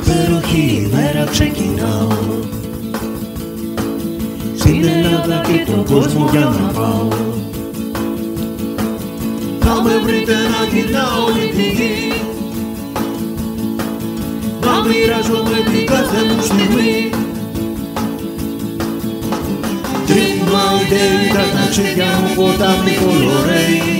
υπέροχη ημέρα ξεκινάω στην Ελλάδα και τον κόσμο για να πάω. Να με βρείτε να κοιτάω όλη τη γη, να μοιράζομαι την κάθε μου στιγμή. Τρίμμα ιδέη τα ταξίδια μου, ποτάμι κολορέι,